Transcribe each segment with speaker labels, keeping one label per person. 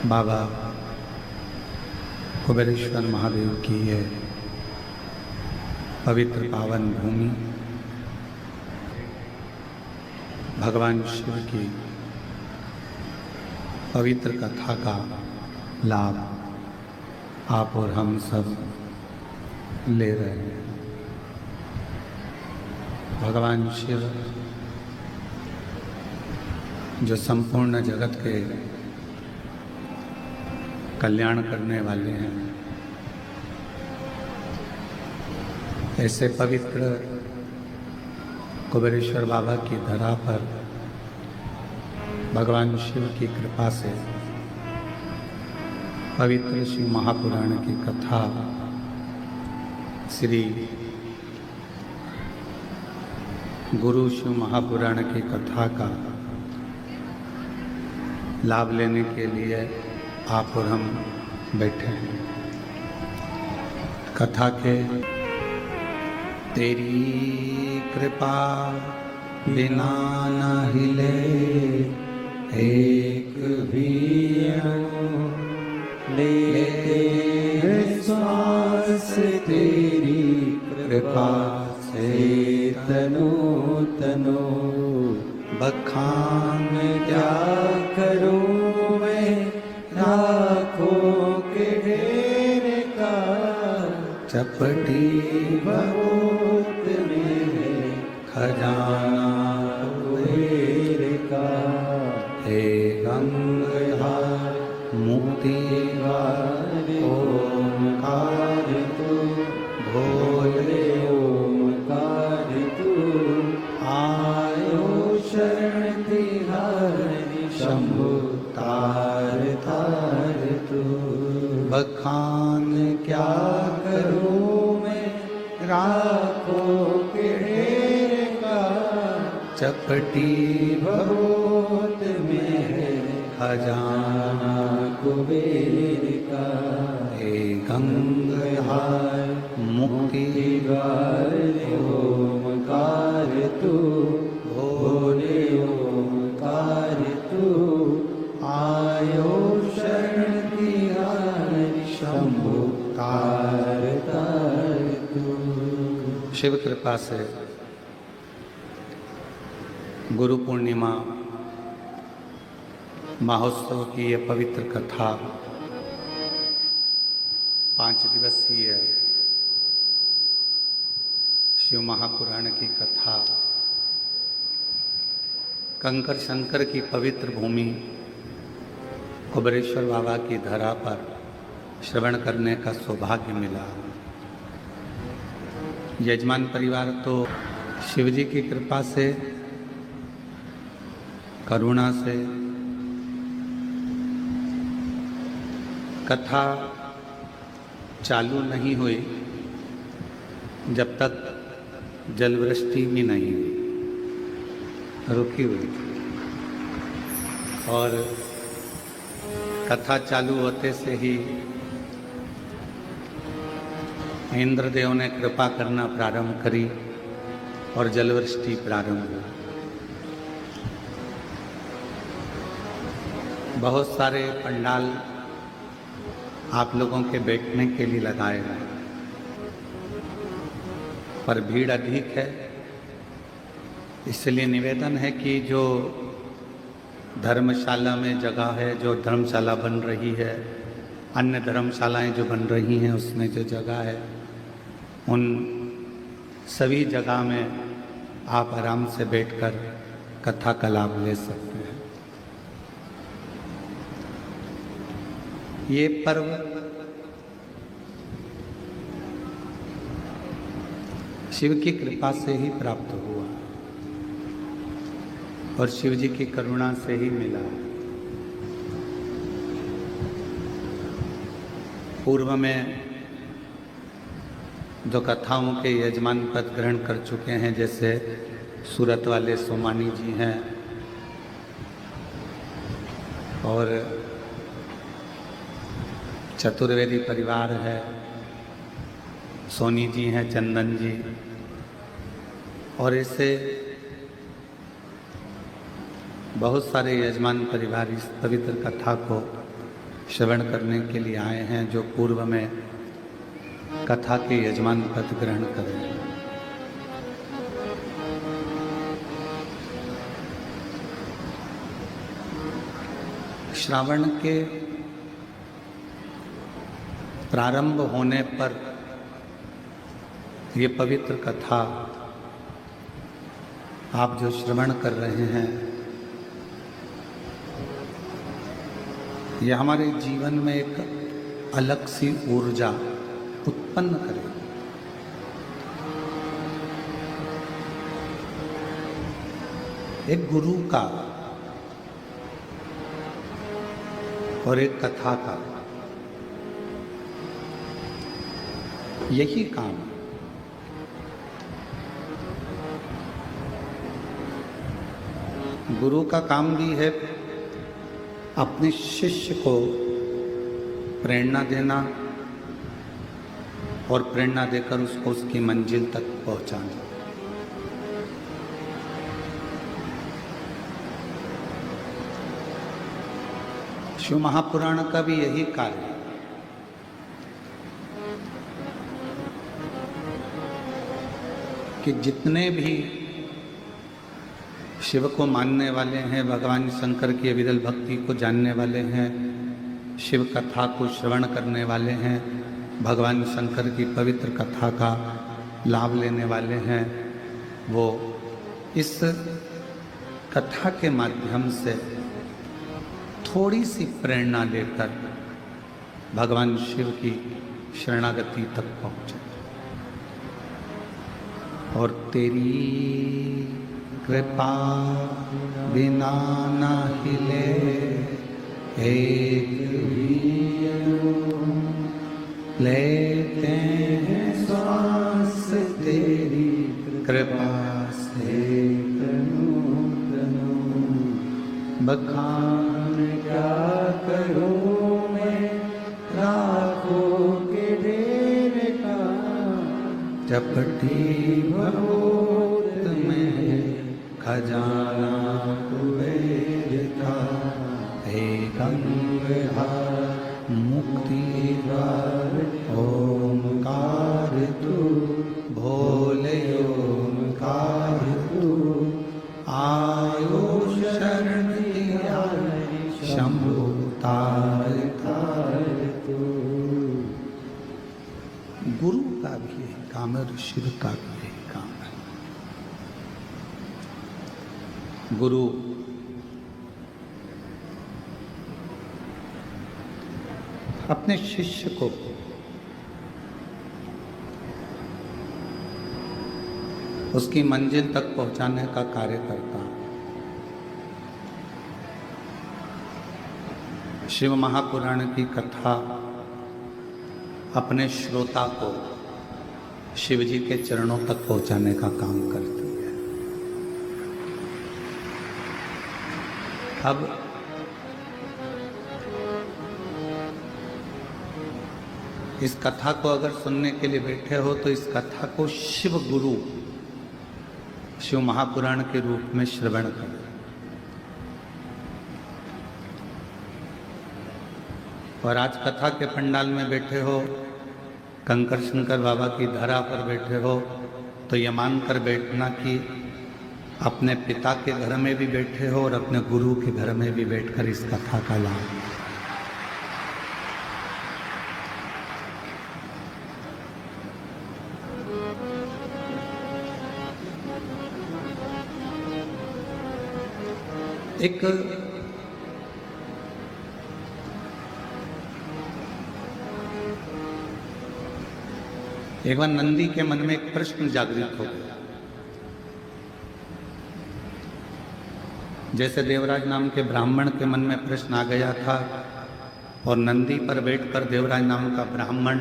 Speaker 1: बाबा कुबेरेश्वर महादेव की ये पवित्र पावन भूमि भगवान शिव की पवित्र कथा का लाभ आप और हम सब ले रहे हैं। भगवान शिव जो संपूर्ण जगत के कल्याण करने वाले हैं, ऐसे पवित्र कुबेरेश्वर बाबा की धरा पर भगवान शिव की कृपा से पवित्र शिव महापुराण की कथा श्री गुरु शिव महापुराण की कथा का लाभ लेने के लिए आप और हम बैठे हैं। कथा के तेरी कृपा बिना न हिले एक भी लेते श्वास तेरी कृपा से तनो तनो बखान क्या करूं मैं लाखों के ढेर का चपटी बहुत में खजाना कुबेर का। हे गंगाधार मुक्ति ओमकार तू भोले ओमकार तू आयो शरण तिहारी शंभु तार तार तू। बखान क्या करूं मैं राखों के ढेर का चपटी बहुत में है खजाना कुबेर का। हे गंगाधार मुक्ति ओमकार तू भोले ओमकार तू आयो शरण तिहारी शंभु तार तार तू। शिव कृपा से गुरु पूर्णिमा महोत्सव की ये पवित्र कथा 5 दिवसीय शिव महापुराण की कथा कंकर शंकर की पवित्र भूमि कुबेरेश्वर बाबा की धरा पर श्रवण करने का सौभाग्य मिला। यजमान परिवार तो शिवजी की कृपा से, करुणा से कथा चालू नहीं हुई जब तक जलवृष्टि भी नहीं हुई, रुकी हुई। और कथा चालू होते से ही इंद्रदेव ने कृपा करना प्रारंभ करी और जलवृष्टि प्रारंभ हुई। बहुत सारे पंडाल आप लोगों के बैठने के लिए लगाए गए, पर भीड़ अधिक है। इसलिए निवेदन है कि जो धर्मशाला में जगह है, जो धर्मशाला बन रही है, अन्य धर्मशालाएं जो बन रही हैं, उसमें जो जगह है, उन सभी जगह में आप आराम से बैठकर कथा का लाभ ले सकते हैं। ये पर्व शिव की कृपा से ही प्राप्त हुआ और शिव जी की करुणा से ही मिला। पूर्व में जो कथाओं के यजमान पद ग्रहण कर चुके हैं, जैसे सूरत वाले सोमानी जी हैं और चतुर्वेदी परिवार है, सोनी जी हैं, चंदन जी, और ऐसे बहुत सारे यजमान परिवार इस पवित्र कथा को श्रवण करने के लिए आए हैं, जो पूर्व में कथा के यजमान पद ग्रहण करें। श्रावण के प्रारंभ होने पर ये पवित्र कथा आप जो श्रवण कर रहे हैं, ये हमारे जीवन में एक अलग सी ऊर्जा उत्पन्न करेगी। एक गुरु का और एक कथा का यही काम है। गुरु का काम भी है अपने शिष्य को प्रेरणा देना और प्रेरणा देकर उसको उसकी मंजिल तक पहुंचाना। शिव महापुराण का भी यही कार्य है। कि जितने भी शिव को मानने वाले हैं, भगवान शंकर की अविरल भक्ति को जानने वाले हैं, शिव कथा को श्रवण करने वाले हैं, भगवान शंकर की पवित्र कथा का लाभ लेने वाले हैं, वो इस कथा के माध्यम से थोड़ी सी प्रेरणा लेकर भगवान शिव की शरणागति तक पहुँचे। और तेरी कृपा बिना ना हिले एक भी लेते हैं सांस तेरी कृपा से बखान क्या करूं मैं लाखों के ढेर का, चपटी भगवत में खजाना कुबेर था। हे गंगाधर मुक्ति द्वार ओमकार तू, भोले ओमकार तू, आयो शरण दिया शंभु तार तार तू। गुरु का भी यही काम है और शिव का भी यही काम है। गुरु अपने शिष्य को उसकी मंजिल तक पहुंचाने का कार्य करता है। शिव महापुराण की कथा अपने श्रोता को शिव जी के चरणों तक पहुंचाने का काम करती है। अब इस कथा को अगर सुनने के लिए बैठे हो तो इस कथा को शिव गुरु शिव महापुराण के रूप में श्रवण करें। और आज कथा के पंडाल में बैठे हो, कंकर शंकर बाबा की धरा पर बैठे हो, तो ये मानकर बैठना कि अपने पिता के घर में भी बैठे हो और अपने गुरु के घर में भी बैठकर इस कथा का लाभ। एक बार नंदी के मन में एक प्रश्न जागृत हो गया। जैसे देवराज नाम के ब्राह्मण के मन में प्रश्न आ गया था और नंदी पर बैठकर देवराज नाम का ब्राह्मण,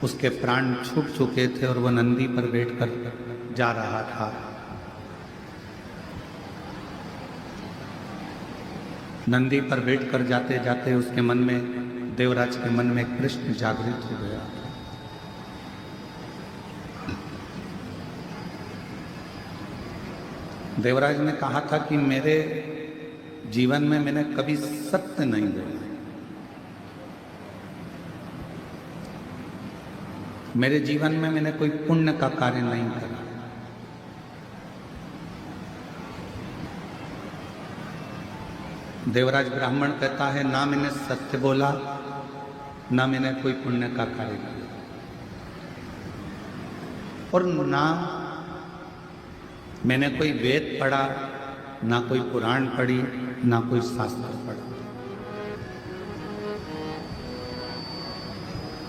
Speaker 1: उसके प्राण छूट चुके थे और वह नंदी पर बैठकर जा रहा था। नंदी पर बैठकर जाते जाते उसके मन में, देवराज के मन में एक प्रश्न जागृत हो गया। देवराज ने कहा था कि मेरे जीवन में मैंने कभी सत्य नहीं बोला, मेरे जीवन में मैंने कोई पुण्य का कार्य नहीं करा। देवराज ब्राह्मण कहता है, ना मैंने सत्य बोला, ना मैंने कोई पुण्य का कार्य किया, और ना मैंने कोई वेद पढ़ा, ना कोई पुराण पढ़ी, ना कोई शास्त्र पढ़ा,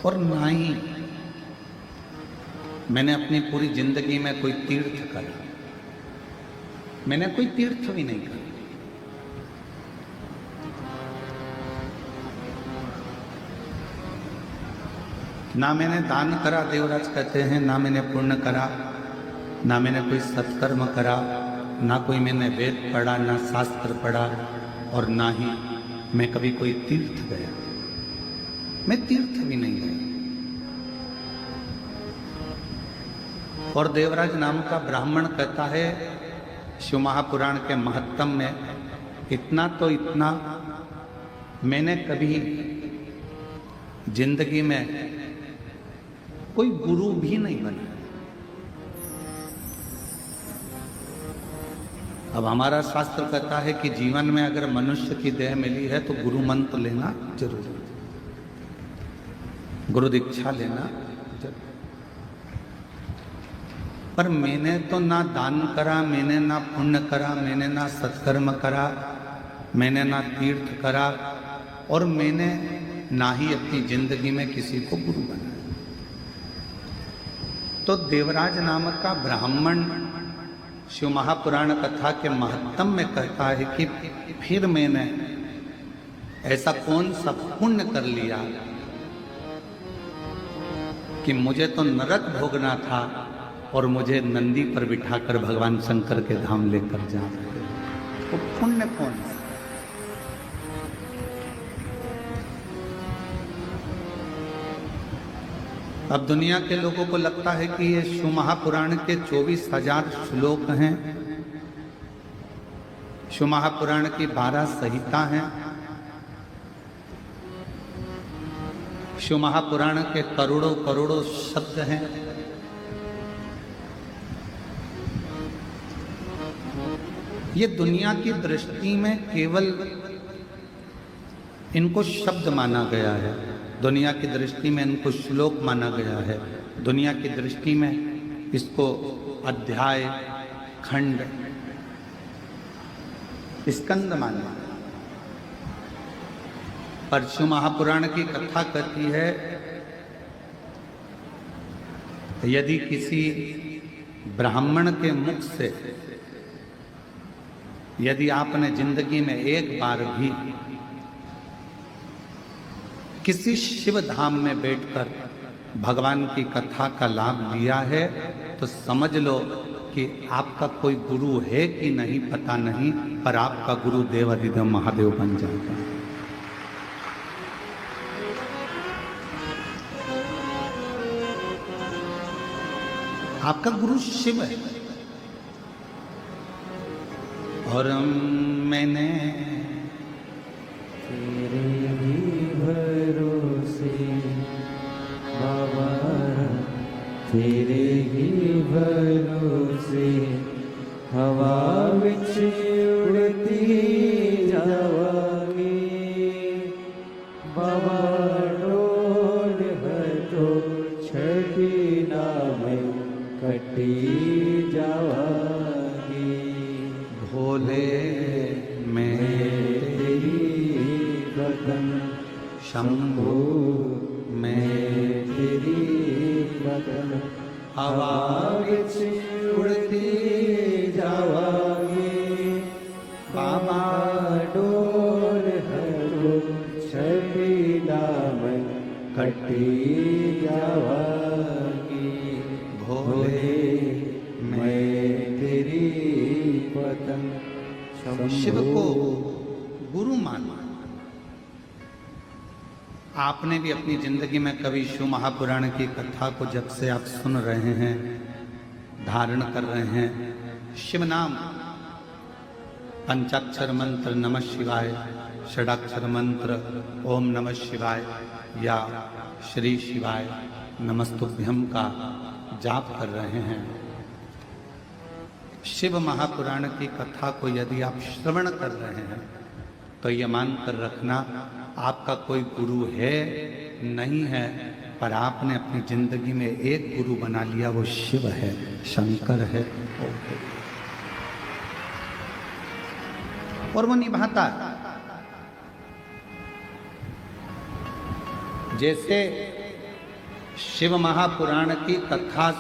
Speaker 1: और ना ही मैंने अपनी पूरी जिंदगी में कोई तीर्थ करा। मैंने कोई तीर्थ भी नहीं करा। ना मैंने दान करा, देवराज कहते हैं, ना मैंने पुण्य करा, ना मैंने कोई सत्कर्म करा, ना कोई मैंने वेद पढ़ा, ना शास्त्र पढ़ा, और ना ही मैं कभी कोई तीर्थ गया। मैं तीर्थ भी नहीं गया। और देवराज नाम का ब्राह्मण कहता है, शिव महापुराण के महत्तम में, इतना तो इतना, मैंने कभी जिंदगी में कोई गुरु भी नहीं बना। अब हमारा शास्त्र कहता है कि जीवन में अगर मनुष्य की देह मिली है तो गुरु मंत्र लेना जरूरी है, गुरु दीक्षा लेना जरूरी। पर मैंने तो ना दान करा, मैंने ना पुण्य करा, मैंने ना सत्कर्म करा, मैंने ना तीर्थ करा, और मैंने ना ही अपनी जिंदगी में किसी को गुरु बनाया। तो देवराज नामक का ब्राह्मण शिव महापुराण कथा के महत्तम में कहता है कि फिर मैंने ऐसा कौन सा पुण्य कर लिया कि मुझे तो नरक भोगना था और मुझे नंदी पर बिठाकर भगवान शंकर के धाम लेकर जा रहे हैं। तो पुण्य कौन सा? अब दुनिया के लोगों को लगता है कि ये शिव महापुराण के 24,000 श्लोक हैं, शिव महापुराण की 12 संहिता हैं, शिव महापुराण के करोड़ों करोड़ों शब्द हैं। ये दुनिया की दृष्टि में केवल इनको शब्द माना गया है, दुनिया की दृष्टि में इनको श्लोक माना गया है, दुनिया की दृष्टि में इसको अध्याय, खंड, स्कंद माना। पर शिव महापुराण की कथा कहती है, यदि किसी ब्राह्मण के मुख से यदि आपने जिंदगी में एक बार भी किसी शिव धाम में बैठकर भगवान की कथा का लाभ लिया है तो समझ लो कि आपका कोई गुरु है कि नहीं पता नहीं, पर आपका गुरु देवाधिदेव महादेव बन जाएगा। आपका गुरु शिव है। और मैंने
Speaker 2: तेरे ही भरोसे बाबा, तेरे ही भरोसे हवा विच उड़ती जावांगी बाबा, डोल हटो छठी नाम कटी जावांगी।
Speaker 1: भोले मैं
Speaker 2: तेरी बदन
Speaker 1: शंभु मैं
Speaker 2: तेरी बदन
Speaker 1: हवा विच
Speaker 2: उड़ती जावांगी बाबा, डोल हटो छठी नाम कटी जावांगी।
Speaker 1: भोले
Speaker 2: मैं तेरी बदन
Speaker 1: शिव को गुरु माना। आपने भी अपनी जिंदगी में कभी शिव महापुराण की कथा को जब से आप सुन रहे हैं, धारण कर रहे हैं, शिव नाम, पंचाक्षर मंत्र नमः शिवाय, षडाक्षर मंत्र ओम नमः शिवाय या श्री शिवाय नमस्तुभ्यम का जाप कर रहे हैं। शिव महापुराण की कथा को यदि आप श्रवण कर रहे हैं तो ये मानकर रखना आपका कोई गुरु है नहीं है, पर आपने अपनी जिंदगी में एक गुरु बना लिया, वो शिव है, शंकर है, और वो निभाता है। जैसे शिव महापुराण की कथा